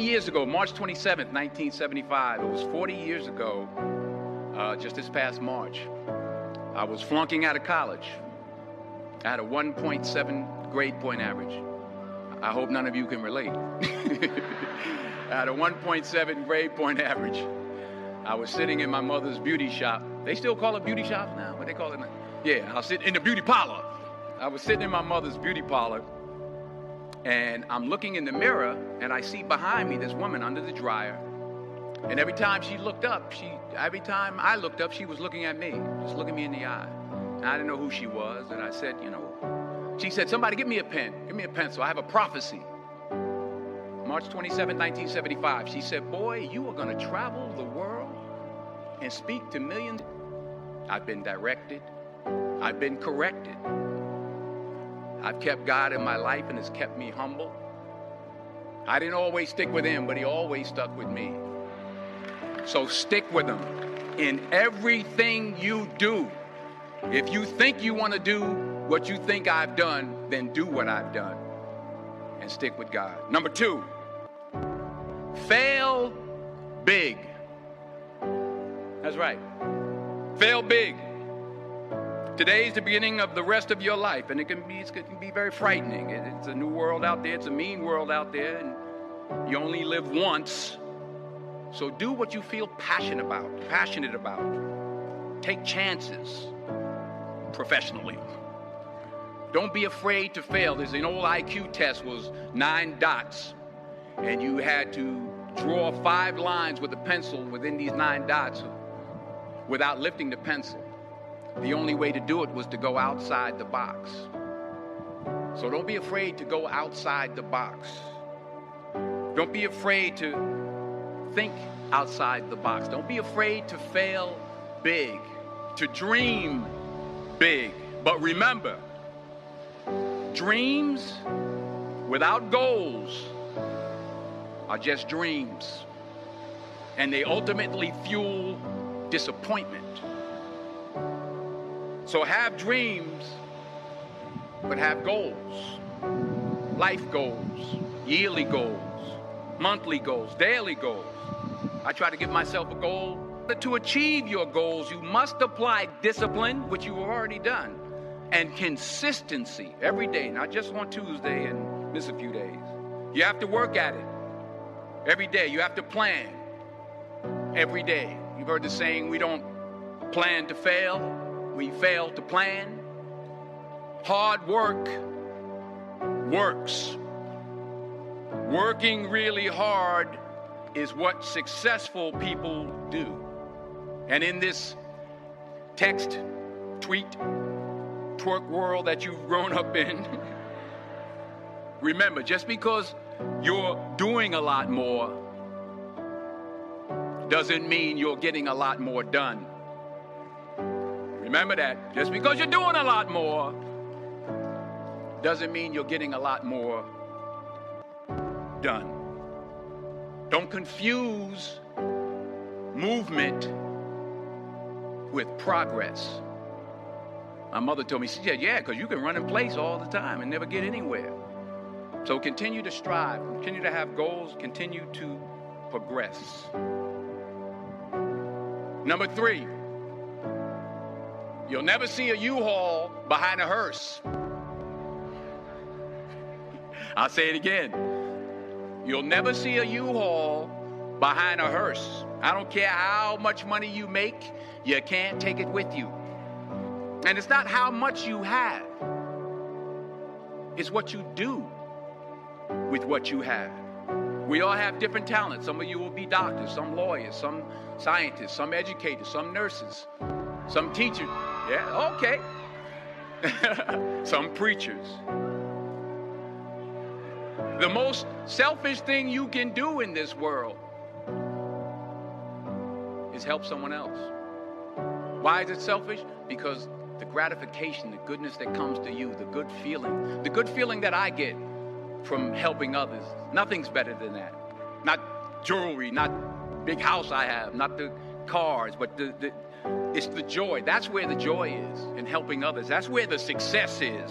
Years ago, March 27th, 1975, it was 40 years ago, just this past March, I was flunking out of college. I had a 1.7 grade point average. I hope none of you can relate. I had a 1.7 grade point average. I was sitting in my mother's beauty shop. They still call it beauty shops now? What they call it now? Yeah, I was sitting in the beauty parlor. I was sitting in my mother's beauty parlor, and I'm looking in the mirror, and I see behind me this woman under the dryer. And every time she looked up, every time I looked up, she was looking at me, just looking me in the eye. And I didn't know who she was, and I said, she said, somebody give me a pen, give me a pencil. I have a prophecy. March 27, 1975, she said, boy, you are going to travel the world and speak to millions. I've been directed. I've been corrected. I've kept God in my life, and it's kept me humble. I didn't always stick with him, but he always stuck with me. So stick with him in everything you do. If you think you want to do what you think I've done, then do what I've done and stick with God. Number 2, fail big. That's right. Fail big. Today's the beginning of the rest of your life, and it can be very frightening. It's a new world out there. It's a mean world out there, and you only live once. So do what you feel passionate about. Take chances professionally. Don't be afraid to fail. There's an old IQ test, was 9 dots, and you had to draw 5 lines with a pencil within these 9 dots without lifting the pencil. The only way to do it was to go outside the box. So don't be afraid to go outside the box. Don't be afraid to think outside the box. Don't be afraid to fail big, to dream big. But remember, dreams without goals are just dreams, and they ultimately fuel disappointment. So have dreams, but have goals. Life goals, yearly goals, monthly goals, daily goals. I try to give myself a goal. To achieve your goals, you must apply discipline, which you've already done, and consistency every day, not just on Tuesday and miss a few days. You have to work at it every day. You have to plan every day. You've heard the saying, we don't plan to fail. We fail to plan. Hard work works. Working really hard is what successful people do. And in this text, tweet, twerk world that you've grown up in, remember, just because you're doing a lot more doesn't mean you're getting a lot more done. Remember that. Just because you're doing a lot more doesn't mean you're getting a lot more done. Don't confuse movement with progress. My mother told me, she said, yeah, because you can run in place all the time and never get anywhere. So continue to strive, continue to have goals, continue to progress. Number 3, you'll never see a U-Haul behind a hearse. I'll say it again. You'll never see a U-Haul behind a hearse. I don't care how much money you make, you can't take it with you. And it's not how much you have. It's what you do with what you have. We all have different talents. Some of you will be doctors, some lawyers, some scientists, some educators, some nurses, some teachers. Yeah, okay. Some preachers. The most selfish thing you can do in this world is help someone else. Why is it selfish? Because the gratification, the goodness that comes to you, the good feeling that I get from helping others, nothing's better than that. Not jewelry, not big house I have, not the cars, but it's the joy. That's where the joy is in helping others. That's where the success is.